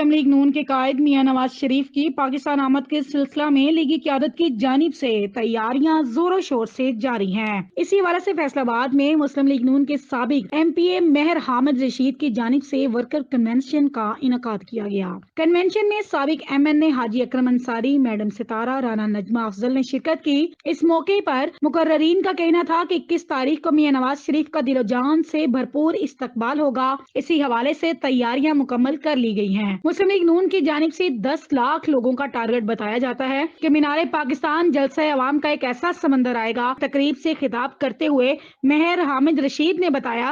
मुस्लिम league नून के कायद मियां नवाज शरीफ की पाकिस्तान आमद के सिलसिला में लीगी क़यादत की जानिब से तैयारियां जोरों शोर से जारी हैं। इसी हवाले से फैसलाबाद में मुस्लिम लीग नून के साबिक MPA मेहर हामिद रशीद की जानिब से वर्कर कन्वेंशन का इनेकाद किया गया। कन्वेंशन में साबिक MNA हाजी अकरम अंसारी, मैडम सितारा, राना नजमा अफजल ने शिरकत की। इस मौके पर मुकर्ररीन का कहना था कि 21 तारीख को मियां नवाज शरीफ का दिलो जान से भरपूर इस्तकबाल होगा। इसी हवाले से तैयारियां मुकम्मल कर ली गई हैं। मुस्लिम लीग नून की जानिब से 10 लाख लोगों का टारगेट बताया जाता है कि मीनारे पाकिस्तान जलसा अवाम का एक ऐसा समंदर आएगा। तकरीब से खिताब करते हुए मेहर हामिद रशीद ने बताया,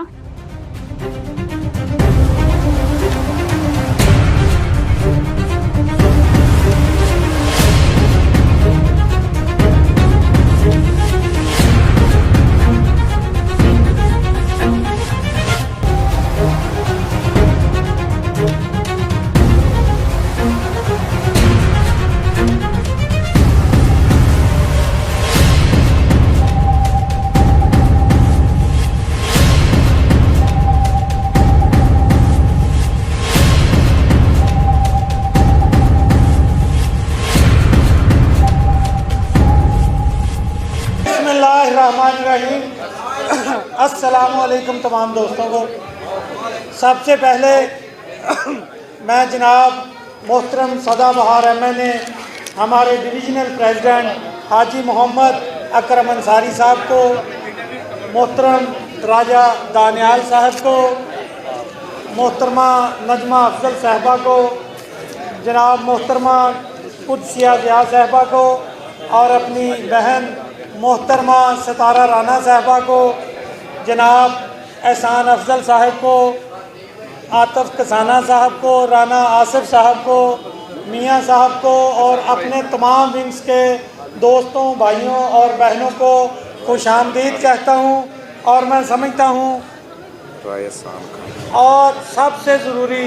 अस्सलामुअलैकुम तमाम दोस्तों को। सबसे पहले मैं जनाब मोहतरम सदाबहार MNA हमारे डिविजनल प्रेसिडेंट हाजी मोहम्मद अकरम अंसारी साहब को, मोहतरम राजा दानियाल साहब को, मोहतरमा नजमा अफजल साहबा को, जनाब मोहतरमा कुदसिया ज़िया साहबा को और अपनी बहन मोहतरमा सितारा राना साहबा को, जनाब एहसान अफजल साहब को, आतिफ कसाना साहब को, राना आसिफ साहब को, मियाँ साहब को और अपने तमाम विंग्स के दोस्तों, भाइयों और बहनों को खुशामदीद कहता हूँ। और मैं समझता हूँ और सबसे ज़रूरी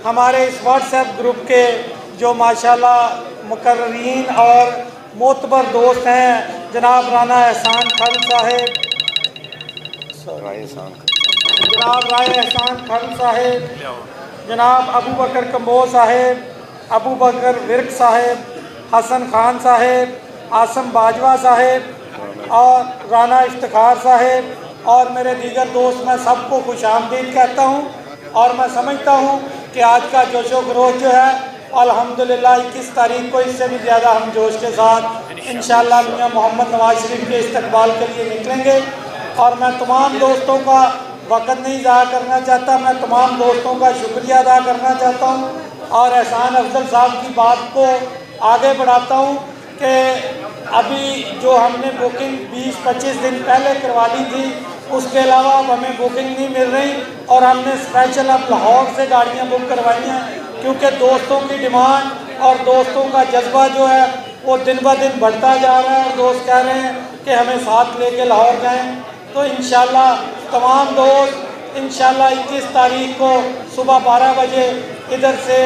हमारे इस व्हाट्सएप ग्रुप के जो माशाल्लाह मुकर्ररीन और मोतबर दोस्त हैं, जनाब राना एहसान खान साहब, जनाब राय एहसान खान साहब, जनाब अबू बकर कम्बो साहब, अबू बकर विर्क साहब, हसन खान साहब, आसम बाजवा साहब और राना इफ्तिखार साहब और मेरे दीगर दोस्त, मैं सबको खुशामदीद कहता हूँ। और मैं समझता हूँ कि आज का जोशो खरोश जो है अल्हम्दुलिल्लाह 21 तारीख को इससे भी ज़्यादा हम जोश के साथ इंशाअल्लाह मियां मोहम्मद नवाज शरीफ के इस्तकबाल के लिए निकलेंगे। और मैं तमाम दोस्तों का वक़्त नहीं ज़ाया करना चाहता, मैं तमाम दोस्तों का शुक्रिया अदा करना चाहता हूँ और एहसान अफजल साहब की बात को आगे बढ़ाता हूँ कि अभी जो हमने बुकिंग 20-25 दिन पहले करवा ली थी, उसके अलावा अब हमें बुकिंग नहीं मिल रही और हमने स्पेशल अब लाहौर से गाड़ियाँ बुक करवाई हैं, क्योंकि दोस्तों की डिमांड और दोस्तों का जज्बा जो है वो दिन ब दिन बढ़ता जा रहा है और दोस्त कह रहे हैं कि हमें साथ लेके लाहौर जाएं। तो इंशाल्लाह तमाम दोस्त इंशाल्लाह 21 तारीख को सुबह 12 बजे इधर से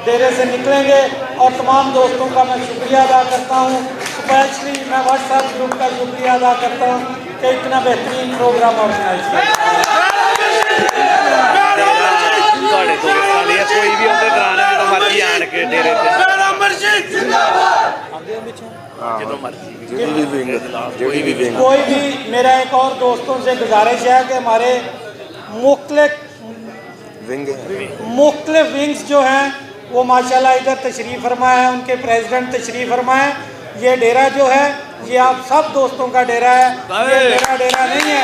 डेरे से निकलेंगे और तमाम दोस्तों का मैं शुक्रिया अदा करता हूँ। स्पेशली मैं व्हाट्सएप ग्रुप का शुक्रिया अदा करता हूँ कि इतना बेहतरीन प्रोग्राम ऑर्गेनाइज किया। कोई भी होते कराने में तो मर्जी आन के डेरे कोई भी। मेरा एक और दोस्तों से गुजारिश है कि हमारे मुख्तलिफ विंग्स जो हैं वो माशाल्लाह इधर तशरीफ़ फरमाए हैं, उनके प्रेसिडेंट तशरीफ़ फरमाए। ये डेरा जो है ये आप सब दोस्तों का डेरा है, ये मेरा डेरा नहीं है।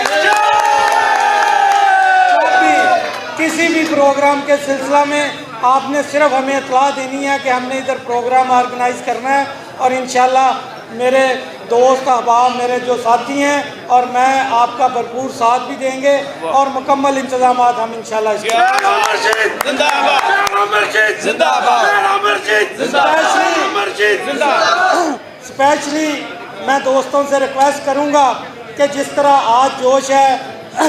किसी भी प्रोग्राम के सिलसिला में आपने सिर्फ हमें इत्तला देनी है कि हमने इधर प्रोग्राम ऑर्गेनाइज करना है और इंशाल्लाह मेरे दोस्त अहबाब, मेरे जो साथी हैं और मैं आपका भरपूर साथ भी देंगे और मुकम्मल इंतजाम हम इंशाल्लाह स्पेशली मैं दोस्तों से रिक्वेस्ट करूँगा कि जिस तरह आज जोश है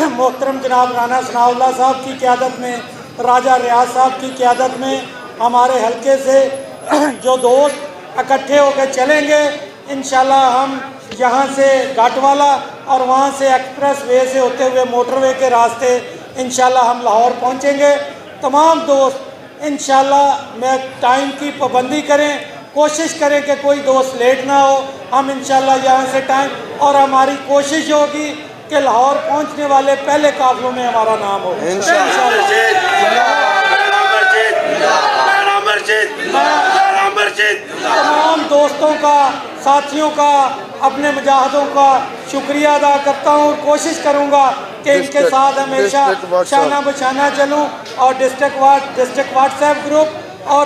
मोहतरम जनाब राना सनाउल्लाह साहब की क़यादत में, राजा रियाज साहब की क़यादत में हमारे हल्के से जो दोस्त इकट्ठे होकर चलेंगे, इंशाल्लाह हम यहाँ से घाटवाला और वहाँ से एक्सप्रेस वे से होते हुए मोटरवे के रास्ते इंशाल्लाह हम लाहौर पहुँचेंगे। तमाम दोस्त इंशाल्लाह मैं टाइम की पाबंदी करें, कोशिश करें कि कोई दोस्त लेट ना हो। हम इंशाल्लाह यहाँ से टाइम, और हमारी कोशिश होगी कि लाहौर पहुँचने वाले पहले काफिलों में हमारा नाम हो तमाम दोस्तों का, साथियों का, अपने मुजाहिदों का शुक्रिया अदा करता हूँ और कोशिश करूँगा कि इनके साथ हमेशा शाना बशाना चलूँ। और डिस्ट्रिक्ट व्हाट्सएप ग्रुप, और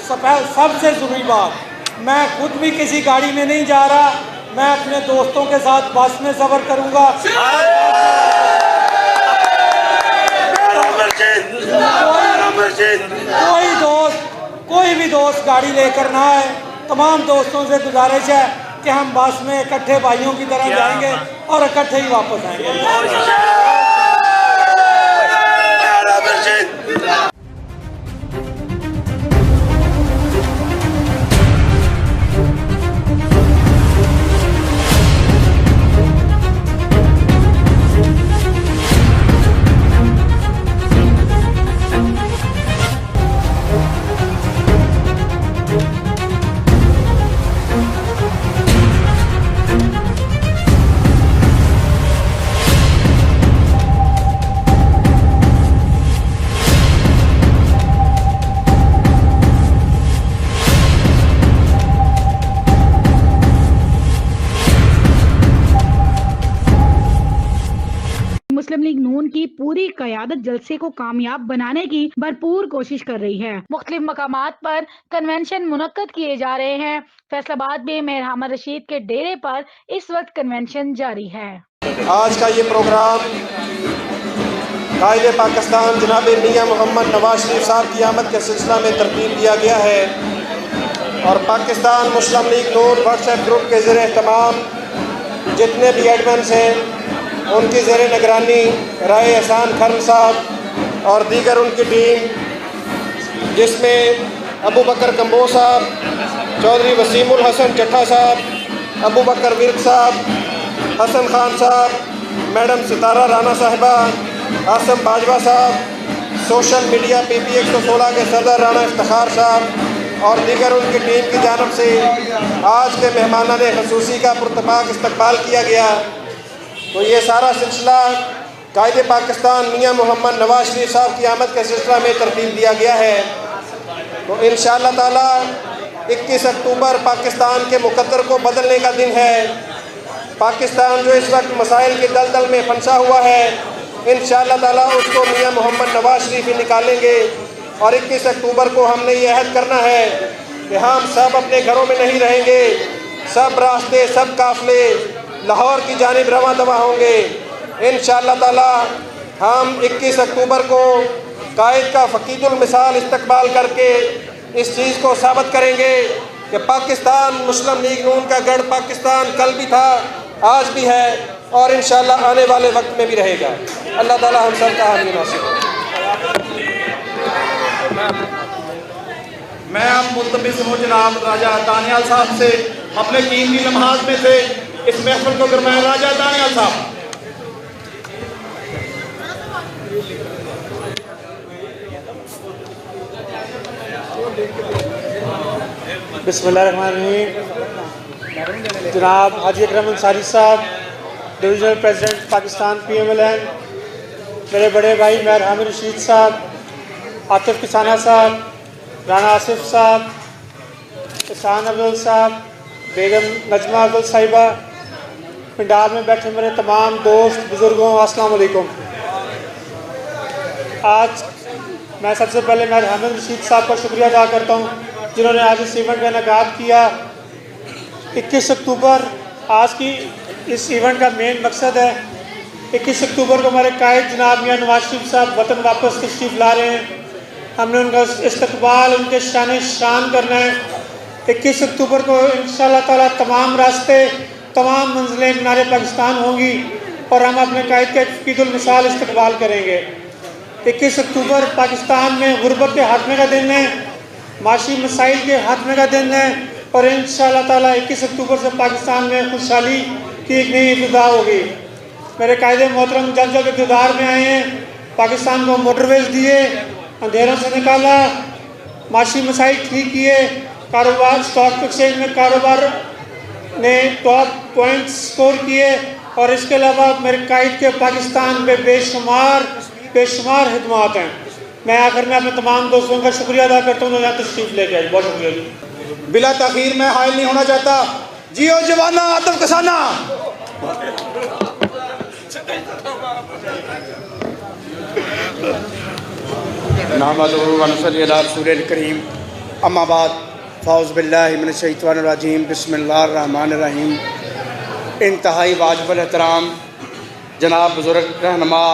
सबसे ज़रूरी बात, मैं खुद भी किसी गाड़ी में नहीं जा रहा, मैं अपने दोस्तों के साथ बस में सफ़र करूँगा। कोई भी दोस्त गाड़ी लेकर ना आए। तमाम दोस्तों से गुजारिश है कि हम बस में इकट्ठे भाइयों की तरह जाएंगे और इकट्ठे ही वापस आएंगे। मुस्लिम लीग नून की पूरी क़यादत जलसे को कामयाब बनाने की भरपूर कोशिश कर रही है। मुख्तलिफ मकामात पर कन्वेंशन मुनक्कद किए जा रहे हैं। फैसलाबाद में मेयर हामिद रशीद के डेरे पर इस वक्त कन्वेंशन जारी है। आज का ये प्रोग्राम कायदे पाकिस्तान जनाब मियां मोहम्मद नवाज शरीफ साहब की आमद के सिलसिला में तरतीब दिया गया है और पाकिस्तान मुस्लिम लीग नून व्हाट्सएप ग्रुप के ज़ेर एहतमाम जितने भी एडमिन्स हैं उनकी ज़ेर निगरानी राय एहसान खान साहब और दीगर उनकी टीम, जिसमें अबू बकर कम्बो साहब, चौधरी वसीमुल हसन चट्ठा साहब, अबू बकर विर्क साहब, हसन खान साहब, मैडम सितारा राना साहिबा, आसम बाजवा साहब, सोशल मीडिया PP 116 के सदर राना इफ्तिखार साहब और दीगर उनकी टीम की जानब से आज के मेहमानान ख़ुसूसी का पुरतपाक इस्तकबाल किया गया। तो ये सारा सिलसिला कायदे पाकिस्तान मियां मोहम्मद नवाज शरीफ साहब की आमद के सिलसिला में तरतीब दिया गया है। तो इंशाअल्लाह ताला 21 अक्टूबर पाकिस्तान के मुकद्दर को बदलने का दिन है। पाकिस्तान जो इस वक्त मसाइल के दलदल में फंसा हुआ है, इंशाअल्लाह ताला उसको मियां मोहम्मद नवाज शरीफ ही निकालेंगे। और 21 अक्टूबर को हमने ये अहद करना है कि हम सब अपने घरों में नहीं रहेंगे, सब रास्ते, सब काफ़िले लाहौर की जानिब रवां दवा होंगे। इंशाअल्लाह ताला हम 21 अक्टूबर को कायद का फ़कीदुल मिसाल इस्तकबाल करके इस चीज़ को साबित करेंगे कि पाकिस्तान मुस्लिम लीग नून का गढ़ पाकिस्तान कल भी था, आज भी है और इंशाअल्लाह आने वाले वक्त में भी रहेगा। अल्लाह ताला हम सब का हामी नासिर हो। मैं अब मुल्तमिस हूँ जनाब राजा दानियाल साहब से अपने कीमती लम्हात में से इस महफिल को फरमाएं। राजा दानियाल साहब। बिस्मिल्लाहिर्रहमानिर्रहीम। जनाब हाजी अकरम अंसारी साहब, डिवीज़नल प्रेसिडेंट पाकिस्तान PMLN, मेरे बड़े भाई मेयर हामिद रशीद साहब, आतिफ किसाना साहब, राना आसिफ साहब, एहसान अब्दुल साहब, बेगम नजमा अब्दुल साहिबा, पंडाल में बैठे मेरे तमाम दोस्त बुज़ुर्गों, अस्सलाम वालेकुम। आज मैं सबसे पहले मेयर हामिद रशीद साहब का शुक्रिया अदा करता हूँ जिन्होंने आज इस इवेंट का इनेकाद किया। 21 अक्टूबर आज की इस इवेंट का मेन मकसद है। 21 अक्टूबर को हमारे कायद जनाब मियां नवाज शरीफ साहब वतन वापस तशरीफ़ ला रहे हैं। हमने उनका इस्तकबाल, उनके शान करना है। 21 अक्टूबर को इंशाअल्लाह ताला तमाम रास्ते, तमाम मंजिलें मीनार पाकिस्तान होंगी और हम अपने कायद का फ़कीदुल मिसाल इस्तकबाल करेंगे। 21 अक्टूबर पाकिस्तान में गुर्बत के हाथमे का दिन है, माशी मसाइल के हाथमे का दिन है और इंशाअल्लाह ताला 21 अक्टूबर से पाकिस्तान में खुशहाली की एक नई इब्तिदा होगी। मेरे कायदे मोहतरम जब इक़्तिदार में आए हैं, पाकिस्तान को मोटरवेज दिए, अंधेरों से निकाला, माशी मसाइल ठीक किए, कारोबार स्टॉक एक्सचेंज में कारोबार ने टॉप पॉइंट्स स्कोर किए, और इसके अलावा मेरे कायद के पाकिस्तान में बेशुमार खिदमात हैं। मैं आखिर में अपने तमाम दोस्तों का शुक्रिया अदा करता हूँ जो यहाँ तशरीफ लेके आए। बहुत शुक्रिया जी। बिला तखीर मैं हायल नहीं होना चाहता। जियो जवाना आतम कसाना। नहमदुहु व नसल्ली अला रसूलिल करीम, अम्मा बाद, फ़ाउज़ बिल्लाहि मिनश शैतानिर रजीम, बिस्मिल्लाहिर रहमानिर रहीम। इंतहाई वाजिबुल एहतराम जनाब बुज़ुर्ग रहनुमा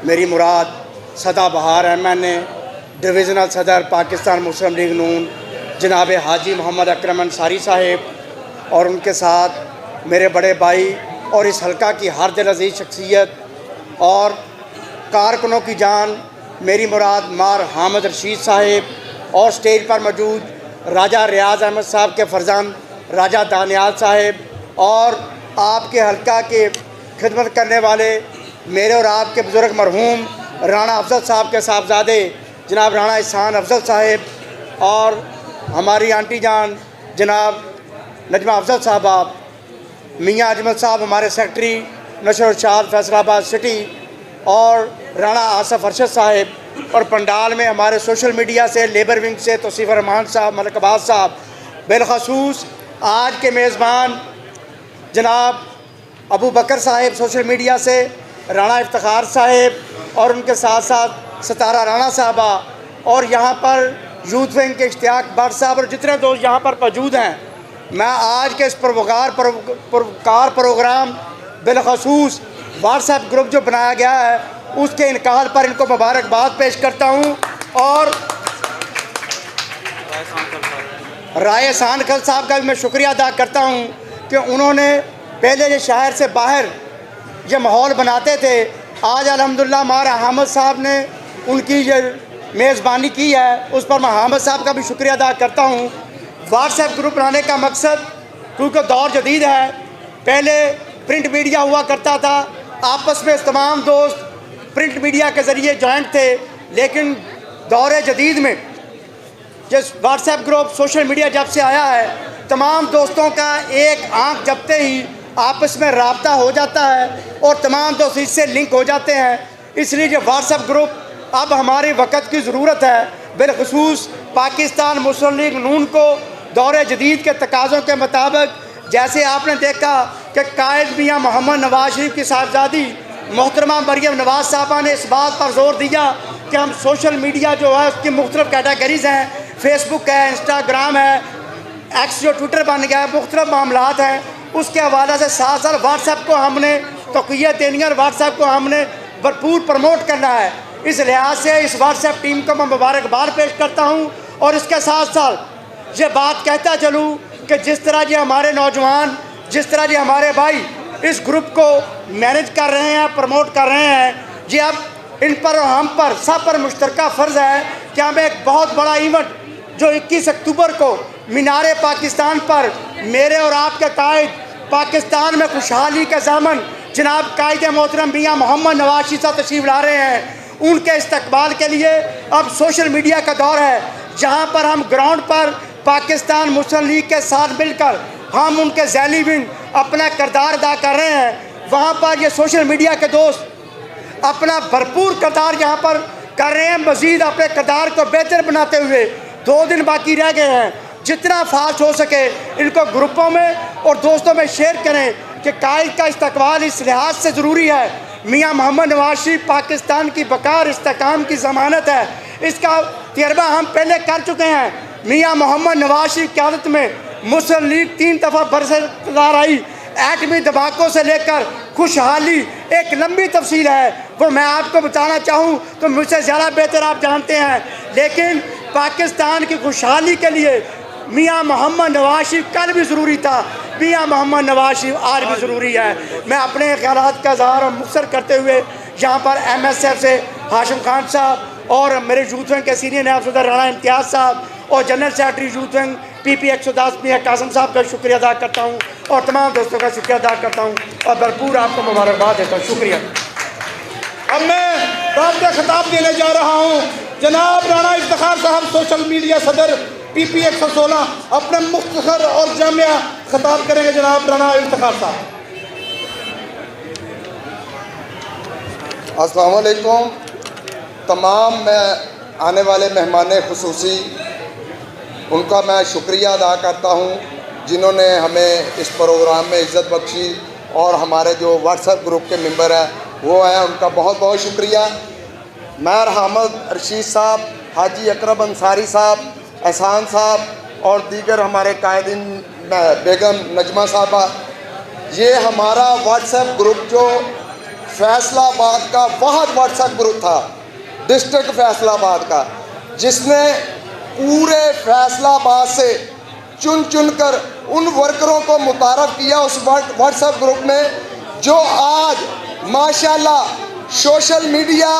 मेरी मुराद सदाबहार MNA डिवीज़नल सदर पाकिस्तान मुस्लिम लीग नून जनाब हाजी मोहम्मद अकरम अंसारी साहिब, और उनके साथ मेरे बड़े भाई और इस हल्का की हर दिल अज़ीज़ शख्सियत और कारकुनों की जान मेरी मुराद मार हामिद रशीद साहिब, और स्टेज पर मौजूद राजा रियाज अहमद साहब के फरजान राजा दानियाल साहिब, और आपके हल्का के खिदमत करने वाले मेरे और आपके बुज़ुर्ग मरहूम राणा अफजल साहब के साहबजादे जनाब राणा एहसान अफजल साहिब, और हमारी आंटी जान जनाब नजमा अफजल साहबा, मियाँ अजमल साहब हमारे सेक्रेटरी नशर इरशाद फैसलाबाद सिटी, और राणा आसफ अरशद साहिब, और पंडाल में हमारे सोशल मीडिया से लेबर विंग से तौसीफ़ रहमान साहब, मलिक अब्बास साहब, बिलखसूस आज के मेज़बान जनाब अबू बकर साहिब सोशल मीडिया से, राणा इफ्तिखार साहिब, और उनके साथ साथ सतारा राणा साहबा, और यहाँ पर यूथ विंग के इश्तियाक भट्ट साहब, और जितने दोस्त यहाँ पर मौजूद हैं। मैं आज के इस पुरवकार प्रोग्राम बिलखसूस व्हाट्सएप ग्रुप जो बनाया गया है उसके इनकाल पर इनको मुबारकबाद पेश करता हूँ, और राय एहसान खल साहब का भी मैं शुक्रिया अदा करता हूँ कि उन्होंने पहले ये शहर से बाहर ये माहौल बनाते थे। आज अल्हम्दुलिल्लाह हमारा हामिद साहब ने उनकी ये मेज़बानी की है, उस पर मैं हामिद साहब का भी शुक्रिया अदा करता हूँ। व्हाट्सएप ग्रुप बनाने का मकसद, क्योंकि दौर जदीद है, पहले प्रिंट मीडिया हुआ करता था, आपस में तमाम दोस्त प्रिंट मीडिया के ज़रिए जॉइंट थे, लेकिन दौर जदीद में जिस व्हाट्सएप ग्रुप सोशल मीडिया जब से आया है, तमाम दोस्तों का एक आंख जपते ही आपस में राब्ता हो जाता है और तमाम दोस्त इससे लिंक हो जाते हैं। इसलिए जो व्हाट्सएप ग्रुप अब हमारे वक्त की ज़रूरत है, बिलखसूस पाकिस्तान मुस्लिम लीग नून को दौर जदीद के तकाज़ों के मुताबिक, जैसे आपने देखा कि कायद मियाँ मोहम्मद नवाज शरीफ की साहबजादी मोहतरमा मरियम नवाज साहबा ने इस बात पर जोर दिया कि हम सोशल मीडिया जो है उसकी मुख्तलिफ कैटेगरीज़ हैं, फेसबुक है, इंस्टाग्राम है, एक्स जो ट्विटर बन गया है, मुख्तलिफ मामलात हैं, उसके हवाले से साथ साथ व्हाट्सएप को हमने तक़वियत देनी है और व्हाट्सएप को हमने भरपूर प्रमोट करना है। इस लिहाज से इस व्हाट्सएप टीम को मैं मुबारकबाद पेश करता हूँ, और इसके साथ साथ ये बात कहता चलूँ कि जिस तरह ये हमारे नौजवान, जिस तरह ये हमारे भाई इस ग्रुप को मैनेज कर रहे हैं, प्रमोट कर रहे हैं, जी अब इन पर और हम पर सब पर मुश्तरका फ़र्ज़ है कि हम एक बहुत बड़ा इवेंट जो 21 अक्टूबर को मीनारे पाकिस्तान पर मेरे और आपके कायद पाकिस्तान में खुशहाली का ज़ामन जनाब कायद मोहतरम मियाँ मोहम्मद नवाज शरीफ साहब तशरीफ़ ला रहे हैं, उनके इस्तकबाल के लिए अब सोशल मीडिया का दौर है, जहाँ पर हम ग्राउंड पर पाकिस्तान मुस्लिम लीग के साथ मिलकर हम उनके ज़ैली विंग अपना किरदार अदा कर रहे हैं। वहाँ पर ये सोशल मीडिया के दोस्त अपना भरपूर किरदार यहाँ पर कर रहे हैं। मज़ीद अपने किरदार को बेहतर बनाते हुए 2 दिन बाकी रह गए हैं, जितना फास्ट हो सके इनको ग्रुपों में और दोस्तों में शेयर करें कि कायद का इस्तकबाल इस लिहाज से ज़रूरी है। मियाँ मोहम्मद नवाज शरीफ पाकिस्तान की बकार इस्तेकाम की ज़मानत है, इसका तजर्बा हम पहले कर चुके हैं। मियाँ मोहम्मद नवाज शरीफ की क़यादत में मुस्लिम लीग 3 दफ़ा बरसदार आई, एटमी धमाकों से लेकर खुशहाली एक लंबी तफसील है, वो मैं आपको बताना चाहूँ तो मुझसे ज़्यादा बेहतर आप जानते हैं, लेकिन पाकिस्तान की खुशहाली के लिए मियाँ मोहम्मद नवाज शरीफ कल भी ज़रूरी था, मियाँ मोहम्मद नवाज शरीफ आज भी ज़रूरी है। मैं अपने ख्यालात का इज़हार मुख्तसर करते हुए यहाँ पर MSF से हाशिम खान साहब और मेरे यूथ विंग के सीनियर नायब सदर राणा इम्तियाज़ साहब और general secretary youth wing PP 110 मियाँ कासिम साहब का शुक्रिया अदा करता हूँ और तमाम दोस्तों का शुक्रिया अदा करता हूँ और भरपूर आपको मुबारकबाद देता हूँ। शुक्रिया। अब मैं बात का खिताब देने जा रहा हूँ जनाब राणा इफ्तिखार साहब सोशल मीडिया सदर PP 116 अपने मुख्तसर और जामिया खिताब करेंगे। जनाब राणा इफ्तिखार साहब। अस्सलाम वालेकुम। तमाम मैं आने वाले मेहमान खुसूसी उनका मैं शुक्रिया अदा करता हूँ जिन्होंने हमें इस प्रोग्राम में इज़्ज़त बख्शी, और हमारे जो व्हाट्सएप ग्रुप के मेंबर हैं वो हैं, उनका बहुत बहुत शुक्रिया। मैर हामिद रशीद साहब, हाजी अकरम अंसारी साहब, एहसान साहब और दीगर हमारे कायदीन, बेगम नजमा साहबा, ये हमारा व्हाट्सएप ग्रुप जो फैसलाबाद का वाहद व्हाट्सएप ग्रुप था, डिस्ट्रिक्ट फैसलाबाद का, जिसने पूरे फैसलाबाद से चुन चुन कर उन वर्करों को मुतारफ़ किया उस व्हाट्सएप ग्रुप में, जो आज माशाल्लाह सोशल मीडिया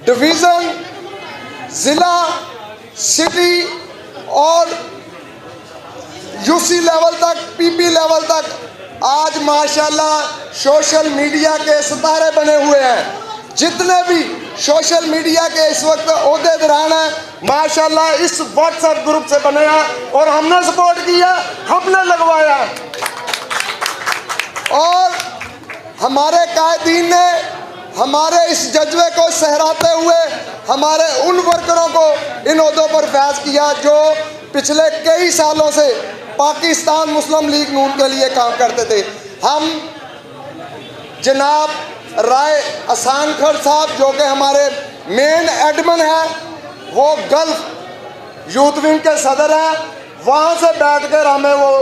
डिवीज़न, ज़िला, सिटी और UC लेवल तक, PP लेवल तक आज माशाल्लाह सोशल मीडिया के सितारे बने हुए हैं। जितने भी सोशल मीडिया के इस वक्त ओहदेदार हैं माशाल्लाह इस व्हाट्सएप ग्रुप से बने हैं, और हमने सपोर्ट किया, हमने लगवाया, और हमारे कायदीन ने हमारे इस जज्बे को सहराते हुए हमारे उन वर्करों को इन ओहदों पर फैज़ किया जो पिछले कई सालों से पाकिस्तान मुस्लिम लीग नून के लिए काम करते थे। हम जनाब राय एहसान खान साहब जो कि हमारे मेन एडमिन हैं, वो गल्फ यूथ विंग के सदर हैं, वहाँ से बैठकर हमें वो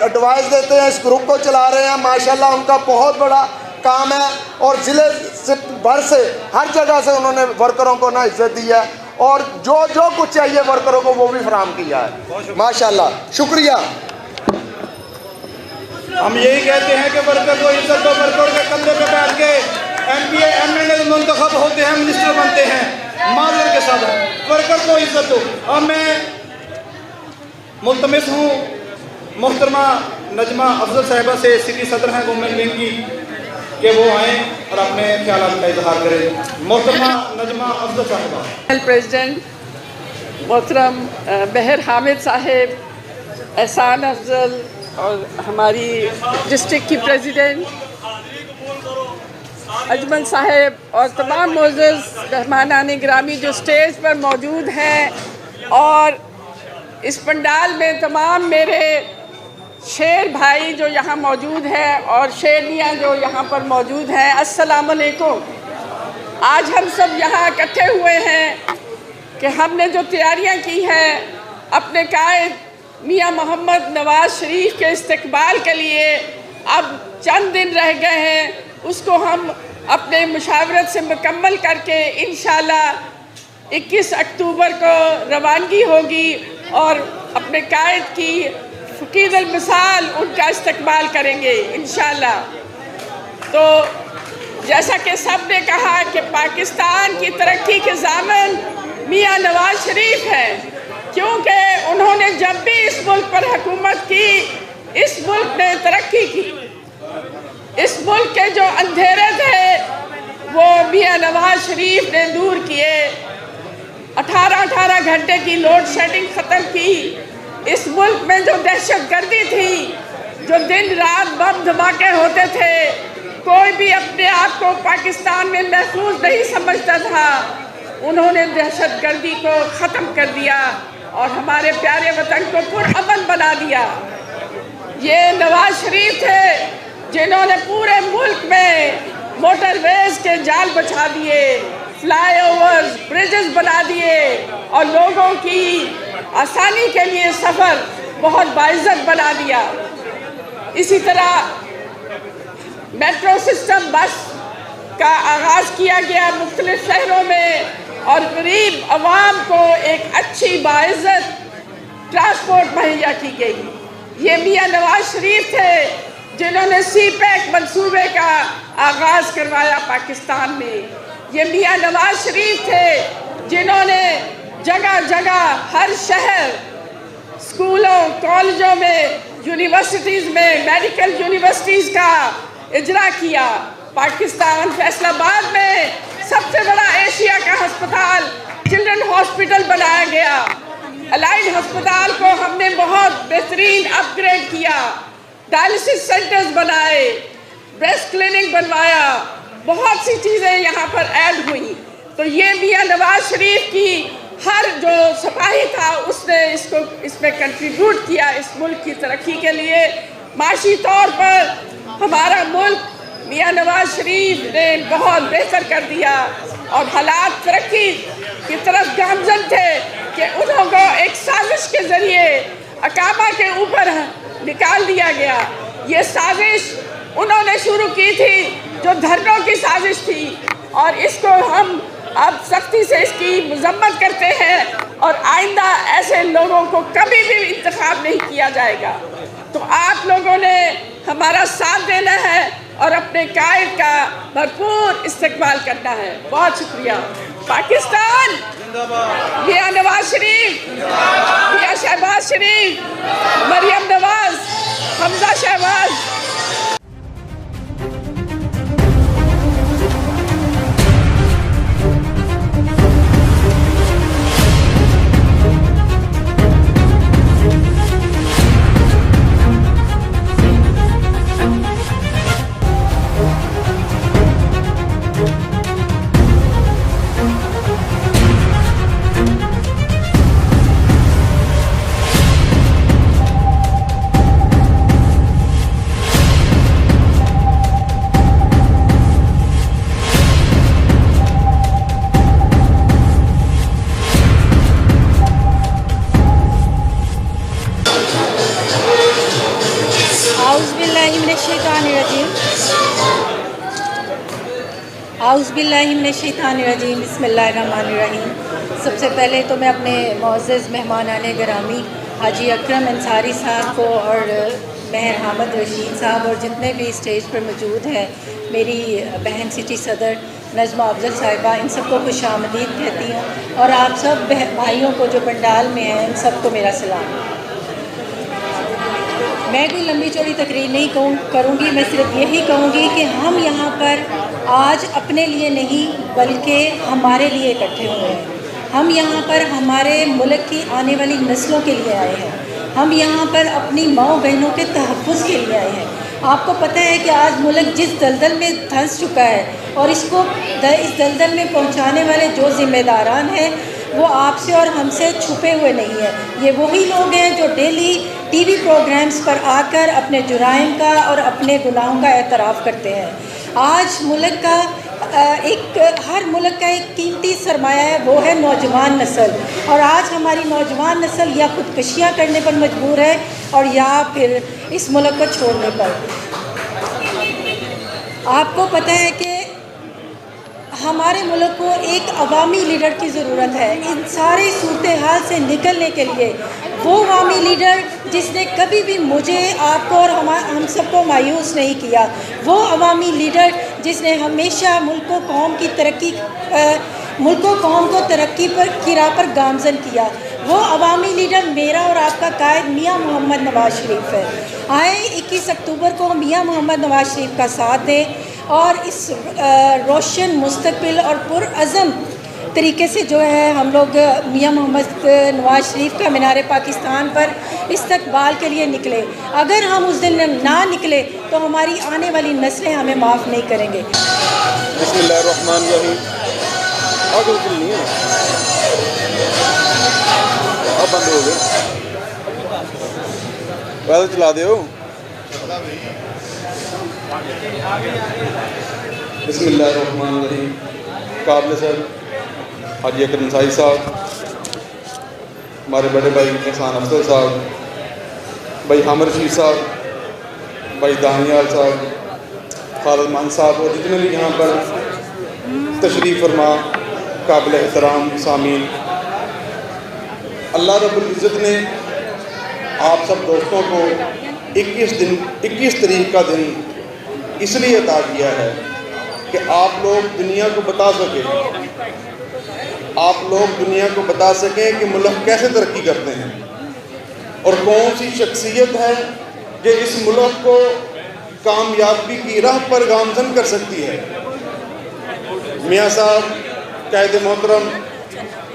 एडवाइस देते हैं, इस ग्रुप को चला रहे हैं। माशाल्लाह उनका बहुत बड़ा काम है, और ज़िले से भर से हर जगह से उन्होंने वर्करों को ना इज्जत दी है, और जो जो कुछ चाहिए वर्करों को वो भी फराहम किया है। माशाल्लाह, शुक्रिया। हम यही कहते हैं कि वर्कर को इज्जत दो, वर्कर के कंधे पे बैठ के MPA MLA मुंतखब होते हैं, मिनिस्टर बनते हैं, माजर के साथ वर्कर को इज्जत दो। अब मैं मुल्तमिस हूँ मोहतरमा नजमा अफजल साहिबा से, सिटी सदर हैं गवर्नमेंट विंग की, कि वो आएँ और अपने ख्यालात का इजहार करें। मोहतरमा नजमा अफजल साहिबा। प्रेसिडेंट मोहतरम बहर हामिद साहिब, एहसान अफजल और हमारी डिस्ट्रिक्ट की प्रेसिडेंट अजमल साहिब और तमाम मोअज़्ज़ज़ मेहमानान गिरामी जो स्टेज पर मौजूद हैं, और इस पंडाल में तमाम मेरे शेर भाई जो यहाँ मौजूद हैं और शेरनियाँ जो यहाँ पर मौजूद हैं, अस्सलाम वालेकुम। आज हम सब यहाँ इकट्ठे हुए हैं कि हमने जो तैयारियाँ की हैं अपने कायद मियाँ मोहम्मद नवाज़ शरीफ के इस्तकबाल के लिए, अब चंद दिन रह गए हैं, उसको हम अपने मुशावरत से मुकम्मल करके इंशाअल्लाह 21 अक्टूबर को रवानगी होगी, और अपने कायद की फ़कीरुल मिसाल उनका इस्तकबाल करेंगे इंशाअल्लाह। तो जैसा कि सब ने कहा कि पाकिस्तान की तरक्की के ज़ामिन मियाँ नवाज़ शरीफ हैं, क्योंकि उन्होंने जब भी इस मुल्क पर हुकूमत की, इस मुल्क ने तरक्की की। इस मुल्क के जो अंधेरे थे वो मियाँ नवाज़ शरीफ ने दूर किए। 18-18 घंटे की लोड शेडिंग ख़त्म की। इस मुल्क में जो दहशतगर्दी थी, जो दिन रात बम धमाके होते थे, कोई भी अपने आप को पाकिस्तान में महफूज नहीं समझता था, उन्होंने दहशतगर्दी को ख़त्म कर दिया और हमारे प्यारे वतन को पुरअमन बना दिया। ये नवाज़ शरीफ थे जिन्होंने पूरे मुल्क में मोटरवेज के जाल बिछा दिए, फ्लाईओवर्स, ब्रिजेस बना दिए, और लोगों की आसानी के लिए सफ़र बहुत बाइज़्ज़त बना दिया। इसी तरह मेट्रो सिस्टम बस का आगाज़ किया गया मुख्तलिफ शहरों में, और गरीब आवाम को एक अच्छी बाइज़्ज़त ट्रांसपोर्ट मुहैया की गई। ये मियाँ नवाज़ शरीफ थे जिन्होंने CPEC मंसूबे का आगाज़ करवाया पाकिस्तान में। ये मियाँ नवाज़ शरीफ थे जिन्होंने जगह जगह हर शहर, स्कूलों, कॉलेजों में, यूनिवर्सिटीज़ में मेडिकल यूनिवर्सिटीज़ का इजरा किया। पाकिस्तान फैसलाबाद में सबसे बड़ा एशिया का अस्पताल चिल्ड्रन हॉस्पिटल बनाया गया। अलाइड अस्पताल को हमने बहुत बेहतरीन अपग्रेड किया, डायलिसिस सेंटर्स बनाए, ब्रेस्ट क्लिनिक बनवाया, बहुत सी चीज़ें यहाँ पर ऐड हुई। तो ये मियाँ नवाज शरीफ की हर जो सिपाही था उसने इसमें कंट्रीब्यूट किया इस मुल्क की तरक्की के लिए। माशी तौर पर हमारा मुल्क मियाँ नवाज शरीफ ने बहुत बेहतर कर दिया और हालात तरक्की की तरफ गामजन थे कि उन्होंने एक साजिश के ज़रिए अकाबा के ऊपर निकाल दिया गया। ये साजिश उन्होंने शुरू की थी जो धरनों की साजिश थी, और इसको हम अब सख्ती से इसकी मजम्मत करते हैं और आइंदा ऐसे लोगों को कभी भी इंतखाब नहीं किया जाएगा। तो आप लोगों ने हमारा साथ देना है और अपने कायद का भरपूर इस्तेमाल करना है। बहुत शुक्रिया। पाकिस्तान, मियाँ नवाज शरीफ, मियाँ शहबाज शरीफ, मरियम नवाज, हमजा शहबाज। आउज़ुबिल्लाहिमिनश्शैतानिर्रजीम बिस्मिल्लाहिर्रहमानिर्रहीम। सबसे पहले तो मैं अपने मुअज़्ज़ज़ मेहमानाने गिरामी हाजी अकरम अंसारी साहब को और महर हामिद रशीद साहब और जितने भी स्टेज पर मौजूद हैं, मेरी बहन सिटी सदर नजमा अफजल साहिबा, इन सबको खुशामदीद कहती हूँ। और आप सब भाइयों को जो पंडाल में हैं, इन सबको मेरा सलाम। मैं कोई लंबी चौड़ी तकरीर नहीं करूँगी, मैं सिर्फ यही कहूँगी कि हम यहाँ पर आज अपने लिए नहीं बल्कि हमारे लिए इकट्ठे हुए हैं। हम यहाँ पर हमारे मुल्क की आने वाली नस्लों के लिए आए हैं। हम यहाँ पर अपनी माँ बहनों के तहफ़्फ़ुज़ के लिए आए हैं। आपको पता है कि आज मुल्क जिस दलदल में धंस चुका है और इस दलदल में पहुँचाने वाले जो ज़िम्मेदारान हैं वो आपसे और हमसे छुपे हुए नहीं हैं। ये वही लोग हैं जो डेली टीवी प्रोग्राम्स पर आकर अपने जुराइम का और अपने गुनाहों का एतराफ़ करते हैं। आज मुल्क का हर मुल्क का एक कीमती सरमाया है, वो है नौजवान नस्ल। और आज हमारी नौजवान नस्ल या खुदकशियाँ करने पर मजबूर है और या फिर इस मुल्क को छोड़ने पर। आपको पता है कि हमारे मुल्क को एक अवामी लीडर की ज़रूरत है इन सारे सूरत हाल से निकलने के लिए। वो अवामी लीडर जिसने कभी भी मुझे, आपको और हम सबको मायूस नहीं किया। वो अवामी लीडर जिसने हमेशा मुल्क कौम को तरक्की की राह पर गामजन किया। वो अवामी लीडर मेरा और आपका कायद मियाँ मोहम्मद नवाज शरीफ है। आए 21 अक्टूबर को मियाँ मोहम्मद नवाज शरीफ का साथ दें और इस रोशन मुस्तकबिल और पुरअज़म तरीके से जो है हम लोग मियाँ मोहम्मद नवाज शरीफ का मीनार पाकिस्तान पर इस्तकबाल के लिए निकले। अगर हम उस दिन ना निकले तो हमारी आने वाली नस्लें हमें माफ़ नहीं करेंगे। बिस्मिल्लाहिर्रहमानिर्रहीम। आगे नहीं है, अब बंद हो गए, पैदल चला दो। बिस्मिल्लाहिर्रहमानिर्रहीम। काबिल सर हाजी अकरम अंसारी साहब, हमारे बड़े भाई एहसान अफजल साहब, भाई हामिद रशीद साहब, भाई दानियाल साहब, खालिद मान साहब और जितने भी यहाँ पर तशरीफ़ फरमा काबिल एहतराम सामीन, अल्लाह रब्बुल इज़्ज़त ने आप सब दोस्तों को 21 तारीख का दिन इसलिए अता किया है कि आप लोग दुनिया को बता सकें कि मुल्क कैसे तरक्की करते हैं और कौन सी शख्सियत है जो इस मुल्क को कामयाबी की राह पर गामजन कर सकती है। मियाँ साहब कायद मोहतरम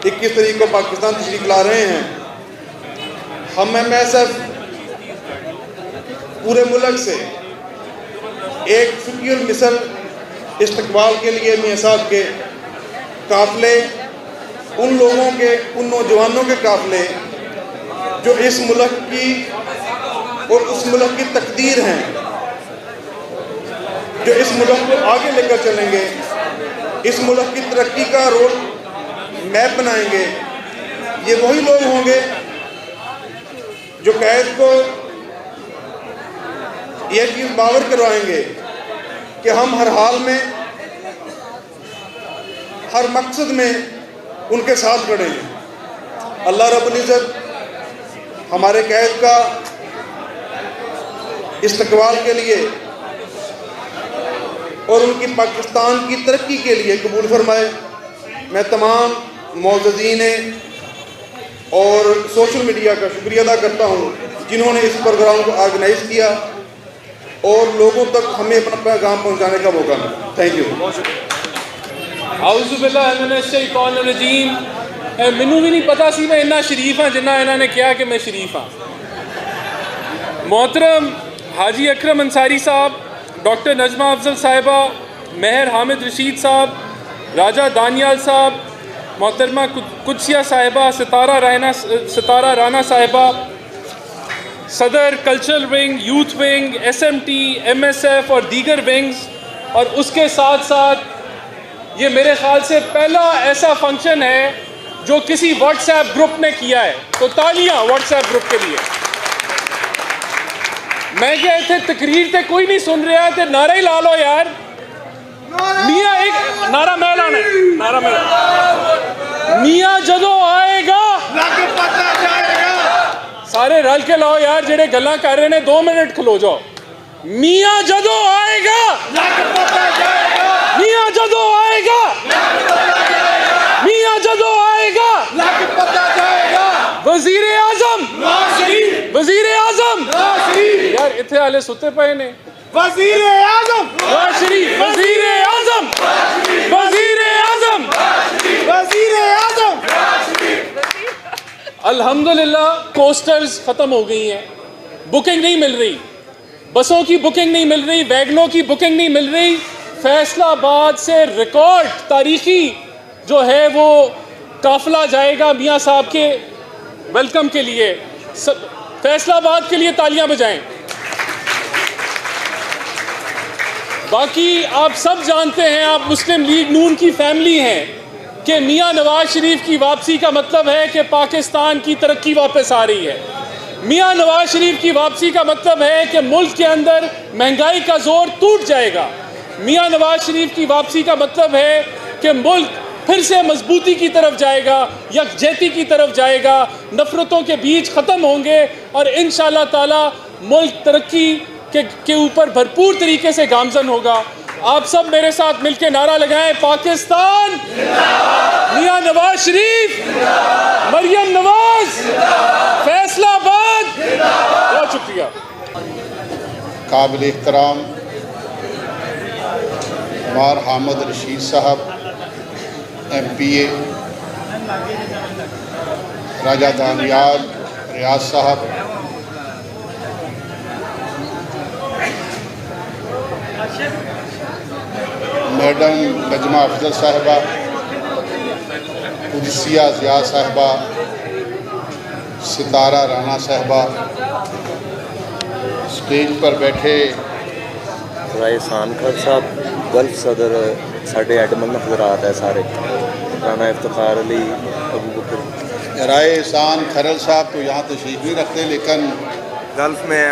21 तारीख को पाकिस्तान तशरीफ ला रहे हैं। हम MSF पूरे मुल्क से एक फिक्र मिसल इस्तकबाल के लिए मियाँ साहब के काफ़िले, उन लोगों के, उन नौजवानों के काफ़िले जो इस मुल्क की और उस मुल्क की तकदीर हैं, जो इस मुल्क को आगे लेकर चलेंगे, इस मुल्क की तरक्की का रोड मैप बनाएंगे। ये वही लोग होंगे जो कैद को यह चीज़ बावर करवाएंगे कि हम हर हाल में, हर मकसद में उनके साथ खड़े हैं। अल्लाह रब्बुल इज़्ज़त हमारे कैद का इस्तकबाल के लिए और उनकी पाकिस्तान की तरक्की के लिए कबूल फरमाए। मैं तमाम मौजूदीन और सोशल मीडिया का शुक्रिया अदा करता हूँ जिन्होंने इस प्रोग्राम को ऑर्गेनाइज़ किया और लोगों तक हमें अपना पैगाम पहुँचाने का मौका मिला। Thank you. आउज़ुबिल्लाहिमिनश्शैतानिर्रजीम। मैनू भी नहीं पता सी मैं इन्ना शरीफ हाँ जिन्ना इन्होंने कहा कि मैं शरीफ हाँ। मोहतरम हाजी अकरम अंसारी साहब, डॉक्टर नजमा अफजल साहिबा, महर हामिद रशीद साहब, राजा दानियाल साहब, मोहतरमा कुदसिया साहिबा, सितारा राना साहिबा, सदर cultural wing, youth wing, SMT, MSF और दीगर विंग्स, और उसके साथ साथ ये मेरे ख्याल से पहला ऐसा फंक्शन है जो किसी व्हाट्सएप ग्रुप ने किया है, तो तालियां व्हाट्सएप ग्रुप के लिए। मैं क्या इतने तकरीर ते कोई नहीं सुन रहा है, नारा ही ला लो यार। मियाँ एक नारा मैं लाना है, नारा मैं मियाँ जदों आएगा सारे रल के लाओ यार, जेड़े गल्लां कर रहे ने 2 मिनट खलो जाओ। मियाँ जदों आएगा, मियाँ जदों आएगा, मियाँ जदों आएगा, वजीर आजम, वजीर आजम यार इतने हाले सुते पे ने। वजीर आजम, वजीर आजम, वजीर आजम, वजीर आजम। अल्हम्दुलिल्लाह कोस्टर्स ख़त्म हो गई हैं, बुकिंग नहीं मिल रही, बसों की बुकिंग नहीं मिल रही, वैगनों की बुकिंग नहीं मिल रही। फैसलाबाद से रिकॉर्ड तारीखी जो है वो काफिला जाएगा मियाँ साहब के वेलकम के लिए। फैसलाबाद के लिए तालियां बजाएं। बाकी आप सब जानते हैं, आप मुस्लिम लीग नून की फैमिली हैं, कि मियाँ नवाज शरीफ की वापसी का मतलब है कि पाकिस्तान की तरक्की वापस आ रही है। मियाँ नवाज शरीफ की वापसी का मतलब है कि मुल्क के अंदर महंगाई का जोर टूट जाएगा। मियाँ नवाज शरीफ की वापसी का मतलब है कि मुल्क फिर से मजबूती की तरफ जाएगा, यकजहती की तरफ जाएगा, नफरतों के बीज ख़त्म होंगे और इंशाअल्लाह ताला मुल्क तरक्की के ऊपर भरपूर तरीके से गामजन होगा। आप सब मेरे साथ मिलकर नारा लगाएं, पाकिस्तान, मियाँ नवाज शरीफ, मरियम नवाज, फैसलाबाद। बहुत शुक्रिया। काबिल एहतराम मार हामिद रशीद साहब MPA, राजा दानियाल रियाज साहब, मैडम नजमा अफजल साहिबा, कुदसिया ज़िया साहिबा, सितारा राना साहिबा, स्टेज पर बैठे राय एहसान खान साहब, गल्फ सदर साढ़े एडमन हजरात है सारे, राना इफ्तिखार अली, अबू बकर। राय एहसान खरल साहब तो यहाँ तशरीफ नहीं रखते, लेकिन गल्फ में